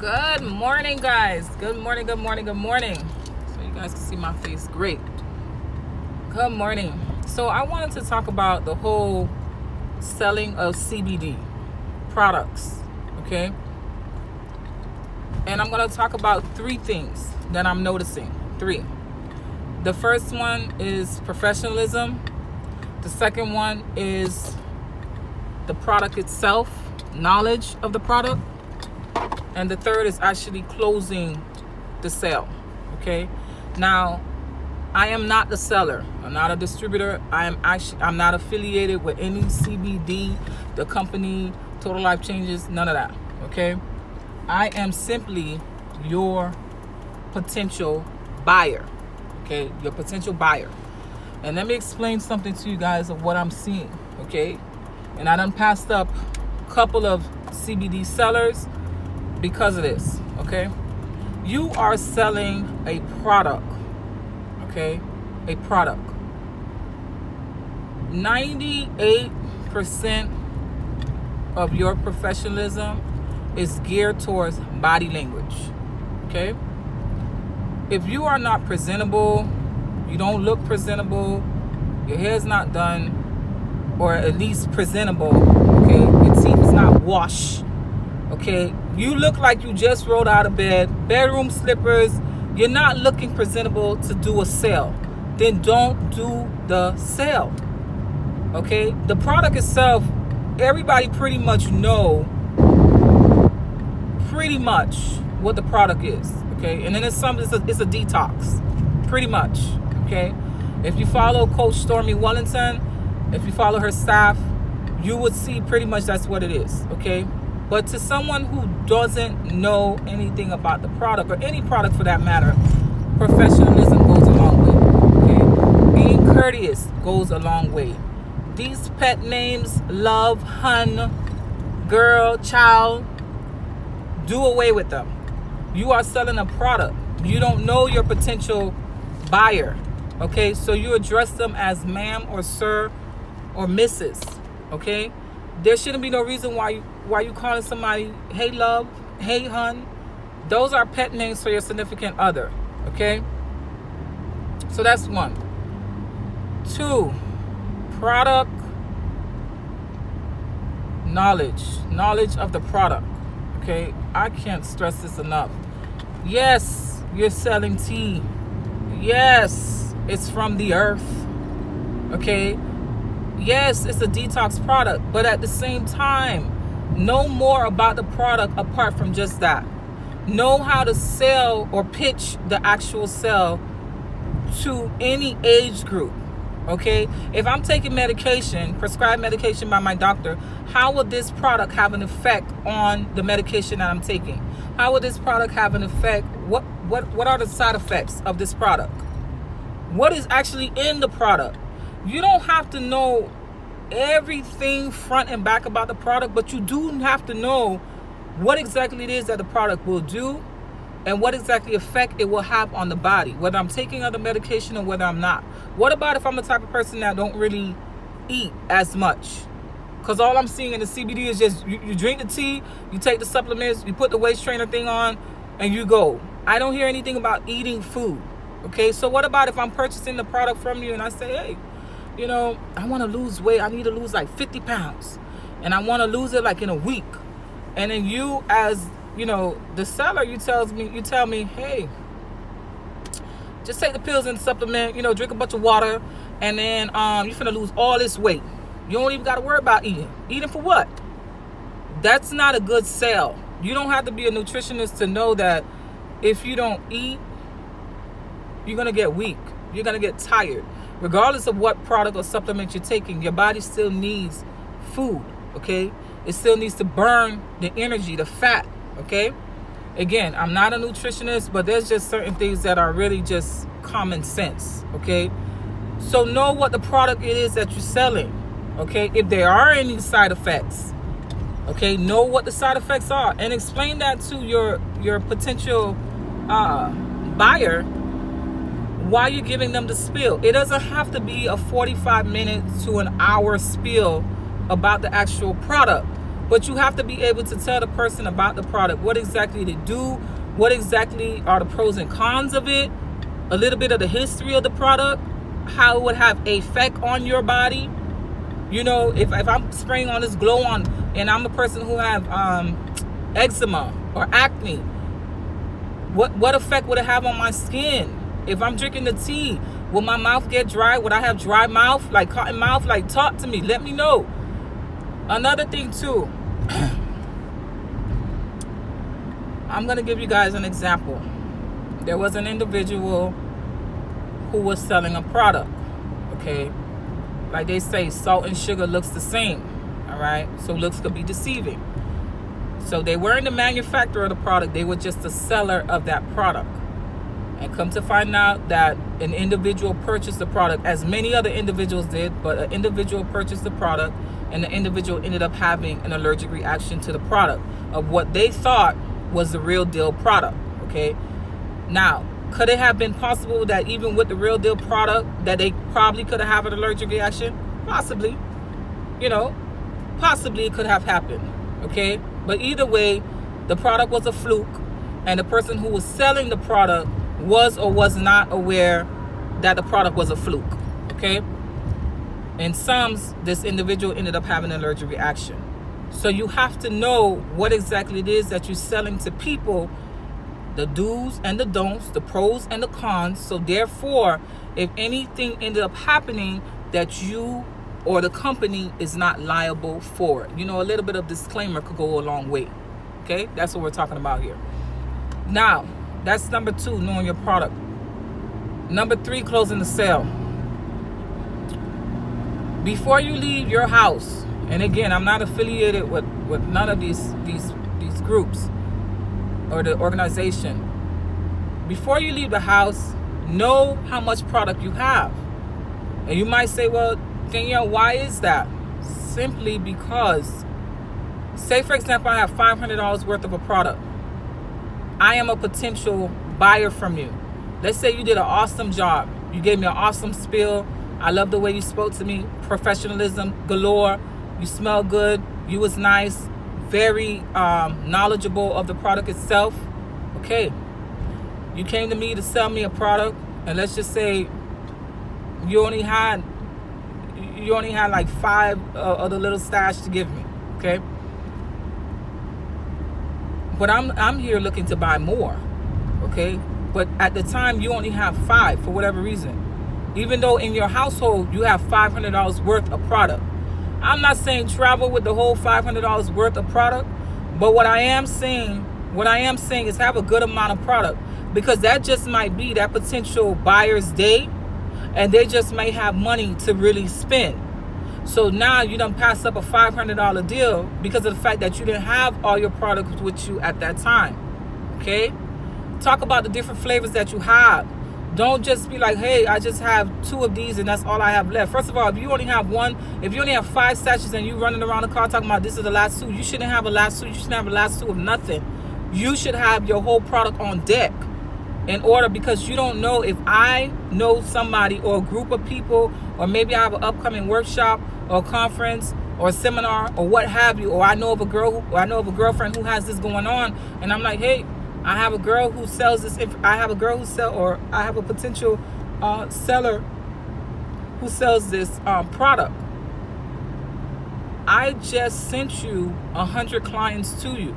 Good morning, guys. Good morning. So you guys can see my face. Great. Good morning. So I wanted to talk about the whole selling of CBD products, okay? And I'm going to talk about three things that I'm noticing. Three. The first one is professionalism. The second one is the product itself, knowledge of the product. And the third is actually closing the sale, okay? Now, I am not the seller. I'm not a distributor. I'm not affiliated with any CBD, the company, Total Life Changes, none of that, okay? I am simply your potential buyer, okay? Your potential buyer. And let me explain something to you guys of what I'm seeing, okay? And I done passed up a couple of CBD sellers because of this, okay? You are selling a product, okay? A product. 98% of your professionalism is geared towards body language, okay? If you are not presentable, you don't look presentable, your hair's not done, or at least presentable, okay? Your teeth is not washed, okay? You look like you just rolled out of bed, bedroom slippers, you're not looking presentable to do a sale, then don't do the sale, okay? The product itself, everybody pretty much know what the product is, okay? And then it's a detox, pretty much, okay? If you follow Coach Stormy Wellington, if you follow her staff, you would see pretty much that's what it is, okay? But to someone who doesn't know anything about the product, or any product for that matter, professionalism goes a long way, okay? Being courteous goes a long way. These pet names, love, hun, girl, child, do away with them. You are selling a product. You don't know your potential buyer, okay? So you address them as ma'am or sir or Mrs., okay? There shouldn't be no reason why you calling somebody, hey love, hey hun. Those are pet names for your significant other, okay? So that's one. Two, product knowledge of the product, okay? I can't stress this enough. Yes, you're selling tea. Yes, it's from the earth, okay? Yes, it's a detox product, but at the same time, know more about the product apart from just that. Know how to sell or pitch the actual sell to any age group, okay? If I'm taking medication, prescribed medication by my doctor, how will this product have an effect on the medication that I'm taking? How will this product have an effect? What are the side effects of this product? What is actually in the product? You don't have to know everything front and back about the product, but you do have to know what exactly it is that the product will do and what exactly effect it will have on the body, whether I'm taking other medication or whether I'm not. What about if I'm the type of person that don't really eat as much? Because all I'm seeing in the CBD is just you drink the tea, you take the supplements, you put the waist trainer thing on, and you go. I don't hear anything about eating food, okay? So what about if I'm purchasing the product from you and I say, hey, you know, I want to lose weight. I need to lose like 50 pounds. And I want to lose it like in a week. And then you, as, you know, the seller, you tell me, hey, just take the pills and supplement, you know, drink a bunch of water. And then you're finna lose all this weight. You don't even got to worry about eating. Eating for what? That's not a good sell. You don't have to be a nutritionist to know that if you don't eat, you're going to get weak. You're going to get tired. Regardless of what product or supplement you're taking, your body still needs food, okay? It still needs to burn the energy, the fat, okay? Again, I'm not a nutritionist, but there's just certain things that are really just common sense, okay? So know what the product it is that you're selling, okay? If there are any side effects, okay? Know what the side effects are and explain that to your potential buyer while you're giving them the spiel. It doesn't have to be a 45 minutes to an hour spiel about the actual product. But you have to be able to tell the person about the product, what exactly they do, what exactly are the pros and cons of it, a little bit of the history of the product, how it would have an effect on your body. You know, if I'm spraying on this glow on and I'm a person who have eczema or acne, what effect would it have on my skin? If I'm drinking the tea, will my mouth get dry? Would I have dry mouth, like cotton mouth? Like, talk to me, let me know. Another thing too, I'm gonna give you guys an example. There was an individual who was selling a product, okay? Like they say, salt and sugar looks the same, all right? So looks could be deceiving. So they weren't the manufacturer of the product, they were just the seller of that product. And come to find out that an individual purchased the product, as many other individuals did, but an individual purchased the product, and the individual ended up having an allergic reaction to the product of what they thought was the real deal product, okay? Now, could it have been possible that even with the real deal product that they probably could have had an allergic reaction? Possibly. You know, possibly it could have happened, okay? But either way, the product was a fluke, and the person who was selling the product was or was not aware that the product was a fluke, okay? In sums, this individual ended up having an allergic reaction. So you have to know what exactly it is that you're selling to people, the do's and the don'ts, the pros and the cons. So therefore, if anything ended up happening, that you or the company is not liable for it. You know, a little bit of disclaimer could go a long way. Okay, that's what we're talking about here. Now, that's number 2, knowing your product. Number 3, closing the sale. Before you leave your house, and again, I'm not affiliated with none of these groups or the organization. Before you leave the house, know how much product you have. And you might say, well, Danielle, why is that? Simply because, say for example, I have $500 worth of a product. I am a potential buyer from you. Let's say you did an awesome job. You gave me an awesome spiel. I love the way you spoke to me. Professionalism galore. You smell good. You was nice. Very knowledgeable of the product itself. Okay. You came to me to sell me a product, and let's just say you only had like 5 of the little stash to give me. Okay. But I'm here looking to buy more. Okay. But at the time you only have 5 for whatever reason. Even though in your household you have $500 worth of product. I'm not saying travel with the whole $500 worth of product, but what I am saying is have a good amount of product, because that just might be that potential buyer's day, and they just may have money to really spend. So now you done pass up a $500 deal because of the fact that you didn't have all your products with you at that time. Okay? Talk about the different flavors that you have. Don't just be like, hey, I just have 2 of these and that's all I have left. First of all, if you only have 5 sachets and you running around the car talking about this is the last 2, you shouldn't have a last 2. You shouldn't have a last 2 of nothing. You should have your whole product on deck in order, because you don't know if I know somebody or a group of people, or maybe I have an upcoming workshop or a conference or a seminar or what have you, or I know of a girlfriend who has this going on, and I'm like, hey, I have a girl who sells this. I have a potential seller who sells this product. I just sent you 100 clients to you,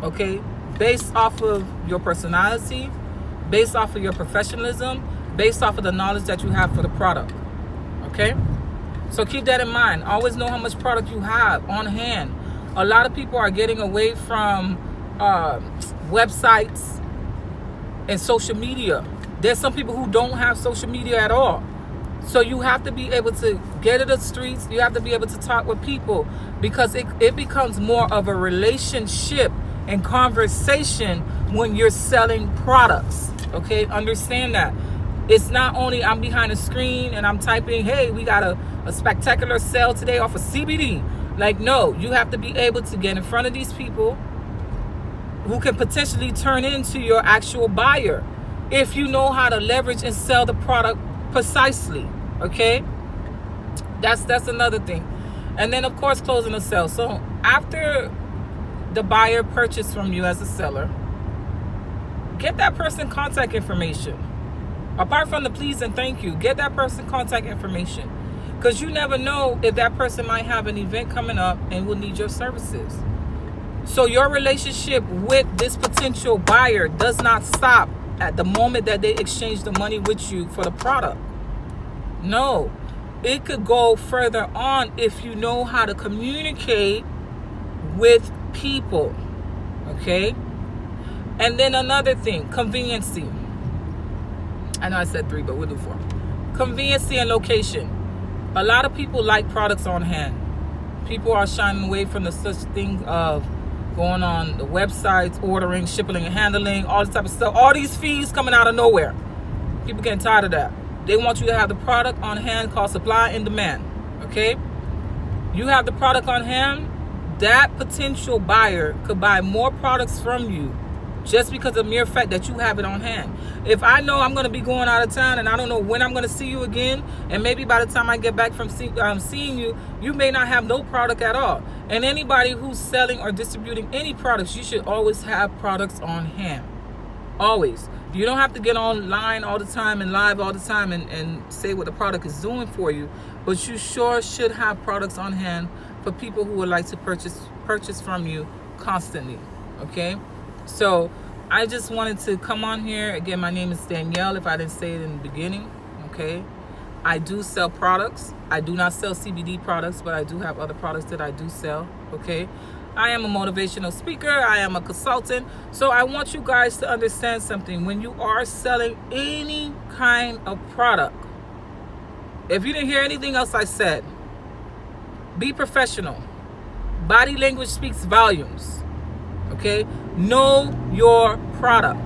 okay? Based off of your personality, based off of your professionalism, based off of the knowledge that you have for the product, okay? So keep that in mind. Always know how much product you have on hand. A lot of people are getting away from websites and social media. There's some people who don't have social media at all. So you have to be able to get to the streets. You have to be able to talk with people, because it becomes more of a relationship and conversation when you're selling products. Okay, understand that. It's not only I'm behind a screen and I'm typing, hey, we got a spectacular sale today off of CBD. Like, no, you have to be able to get in front of these people who can potentially turn into your actual buyer if you know how to leverage and sell the product precisely. Okay, that's another thing. And then of course closing the sale. So after the buyer purchased from you as a seller, get that person contact information. Apart from the please and thank you, get that person contact information, because you never know if that person might have an event coming up and will need your services. So your relationship with this potential buyer does not stop at the moment that they exchange the money with you for the product. No, it could go further on if you know how to communicate with people. Okay? And then another thing, conveniency. I know I said 3, but we'll do 4. Conveniency and location. A lot of people like products on hand. People are shying away from the such thing of going on the websites, ordering, shipping and handling, all this type of stuff. All these fees coming out of nowhere. People getting tired of that. They want you to have the product on hand, called supply and demand. Okay? You have the product on hand, that potential buyer could buy more products from you just because of the mere fact that you have it on hand. If I know I'm going to be going out of town and I don't know when I'm going to see you again, and maybe by the time I get back from seeing you, you may not have no product at all. And anybody who's selling or distributing any products, you should always have products on hand. Always. You don't have to get online all the time and live all the time and say what the product is doing for you, but you sure should have products on hand for people who would like to purchase from you constantly. Okay? So I just wanted to come on here. Again, my name is Danielle, if I didn't say it in the beginning. Okay? I do sell products. I do not sell CBD products, but I do have other products that I do sell. Okay? I am a motivational speaker. I am a consultant. So I want you guys to understand something. When you are selling any kind of product, if you didn't hear anything else I said, be professional. Body language speaks volumes. Okay? Know your product.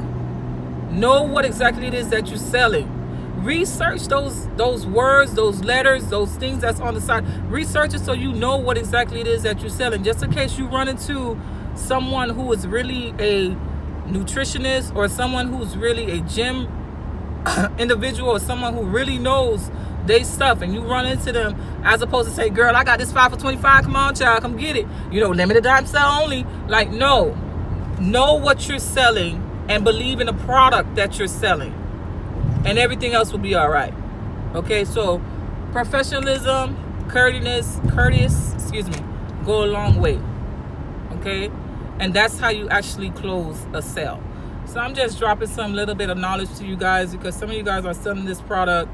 Know what exactly it is that you're selling. Research those words, those letters, those things that's on the side. Research it so you know what exactly it is that you're selling. Just in case you run into someone who is really a nutritionist, or someone who's really a gym individual, or someone who really knows they stuff, and you run into them, as opposed to say, girl, I got this 5 for 25, come on child, come get it, limited time sell only. Like, no, know what you're selling and believe in the product that you're selling, and everything else will be all right. Okay? So professionalism, courteous, go a long way. Okay? And that's how you actually close a sale. So I'm just dropping some little bit of knowledge to you guys, because some of you guys are selling this product,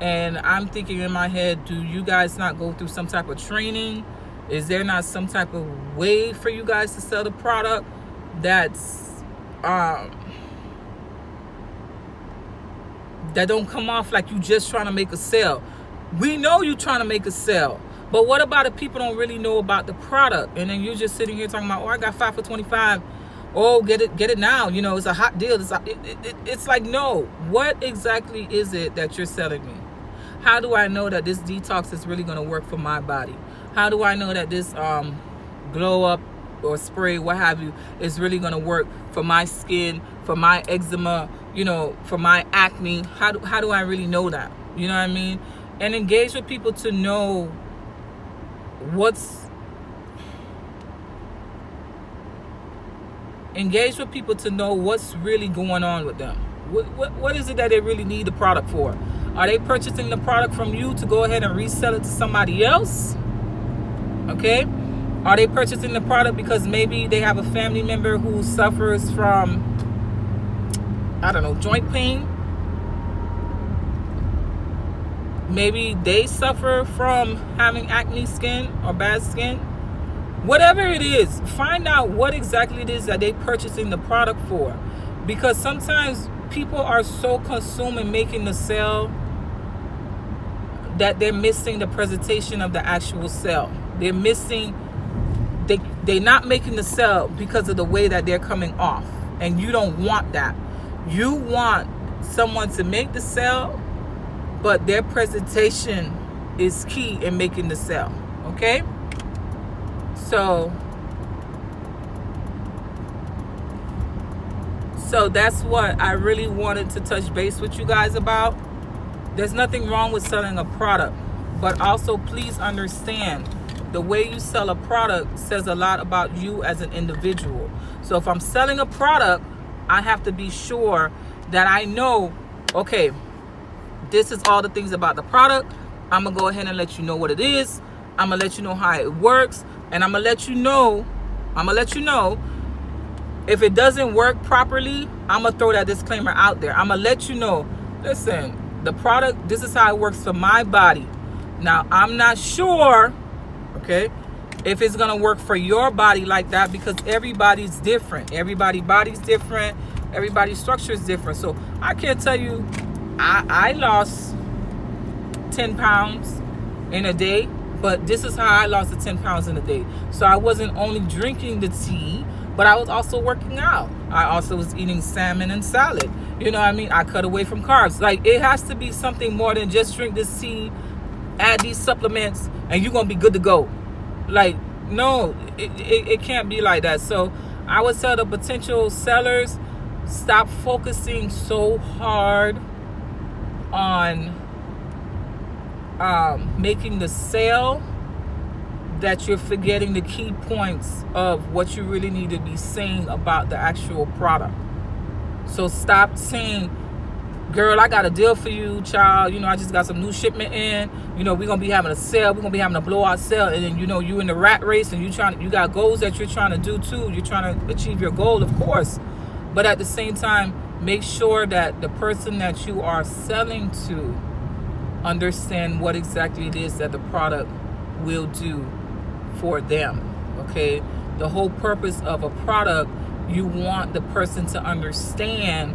and I'm thinking in my head, do you guys not go through some type of training? Is there not some type of way for you guys to sell the product that's that don't come off like you just trying to make a sale? We know you trying to make a sale, but what about if people don't really know about the product, and then you're just sitting here talking about, oh, I got 5 for 25. Oh, get it now. It's a hot deal. It's like, no. What exactly is it that you're selling me? How do I know that this detox is really going to work for my body? How do I know that this glow up or spray, what have you, is really going to work for my skin, for my eczema, for my acne? How do I really know that? You know what I mean? And engage with people to know what's really going on with them. What is it that they really need the product for? Are they purchasing the product from you to go ahead and resell it to somebody else? Okay? Are they purchasing the product because maybe they have a family member who suffers from, I don't know, joint pain? Maybe they suffer from having acne skin or bad skin. Whatever it is, find out what exactly it is that they're purchasing the product for. Because sometimes people are so consumed in making the sale that they're missing the presentation of the actual sale. They're not making the sale because of the way that they're coming off. And you don't want that. You want someone to make the sale, but their presentation is key in making the sale. Okay? So that's what I really wanted to touch base with you guys about. There's nothing wrong with selling a product, but also please understand the way you sell a product says a lot about you as an individual. So if I'm selling a product, I have to be sure that I know, okay, this is all the things about the product. I'm going to go ahead and let you know what it is. I'm going to let you know how it works. And I'm going to let you know, if it doesn't work properly, I'm going to throw that disclaimer out there. I'm going to let you know, listen, the product, this is how it works for my body. Now, I'm not sure, okay, if it's going to work for your body like that, because everybody's different. Everybody's body's different. Everybody's structure is different. So I can't tell you, I lost 10 pounds in a day, but this is how I lost the 10 pounds in a day. So I wasn't only drinking the tea, but I was also working out. I also was eating salmon and salad. You know what I mean? I cut away from carbs. Like, it has to be something more than just drink this tea, add these supplements, and you're going to be good to go. Like, no, it can't be like that. So I would tell the potential sellers, stop focusing so hard on making the sale that you're forgetting the key points of what you really need to be saying about the actual product. So stop saying, girl, I got a deal for you, child. You know, I just got some new shipment in. You know, we're going to be having a sale. We're going to be having a blowout sale. And then, you know, you in the rat race and you got goals that you're trying to do too. You're trying to achieve your goal, of course. But at the same time, make sure that the person that you are selling to understand what exactly it is that the product will do for them. Okay? The whole purpose of a product, you want the person to understand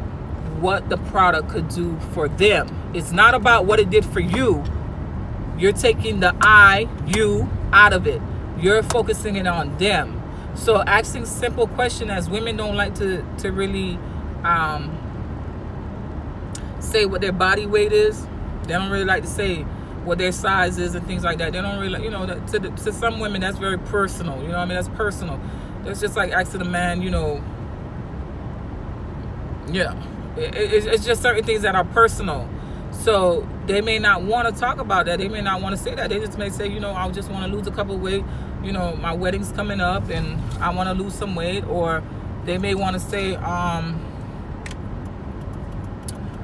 what the product could do for them. It's not about what it did for you. You're taking the you out of it. You're focusing it on them. So asking simple questions, as women don't like to really say what their body weight is. They don't really like to say what their size is and things like that. They don't really, you know, to some women that's very personal. You know what I mean? That's personal. That's just like asking a man, you know, yeah. It's just certain things that are personal. So they may not want to talk about that. They may not want to say that. They just may say, you know, I just want to lose a couple of weight. You know, my wedding's coming up and I want to lose some weight. Or they may want to say,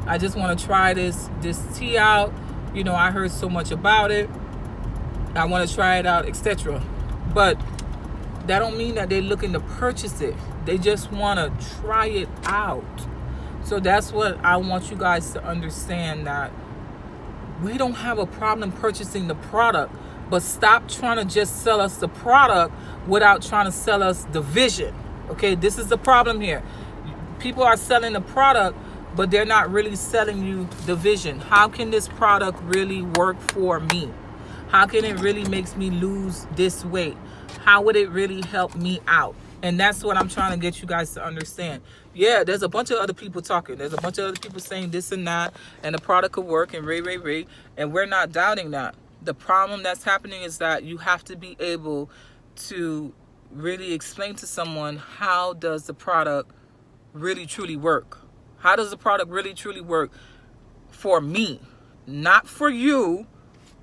I just want to try this tea out. You know, I heard so much about it. I want to try it out, etc. But that don't mean that they're looking to purchase it. They just want to try it out. So that's what I want you guys to understand, that we don't have a problem purchasing the product, but stop trying to just sell us the product without trying to sell us the vision. Okay, this is the problem here. People are selling the product, but they're not really selling you the vision. How can this product really work for me? How can it really make me lose this weight? How would it really help me out? And that's what I'm trying to get you guys to understand. Yeah, there's a bunch of other people talking. There's a bunch of other people saying this and that, and the product could work, and ray. And we're not doubting that. The problem that's happening is that you have to be able to really explain to someone, how does the product really truly work? How does the product really truly work for me? Not for you,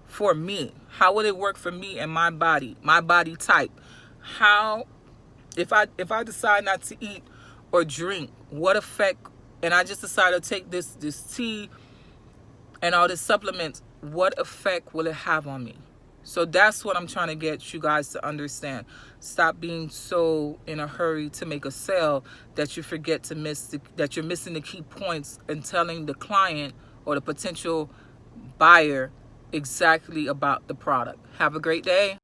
for me. How would it work for me and my body type? How, if I decide not to eat or drink, what effect, and I just decide to take this tea and all this supplements, what effect will it have on me? So that's what I'm trying to get you guys to understand. Stop being so in a hurry to make a sale that you forget to that you're missing the key points and telling the client or the potential buyer exactly about the product. Have a great day.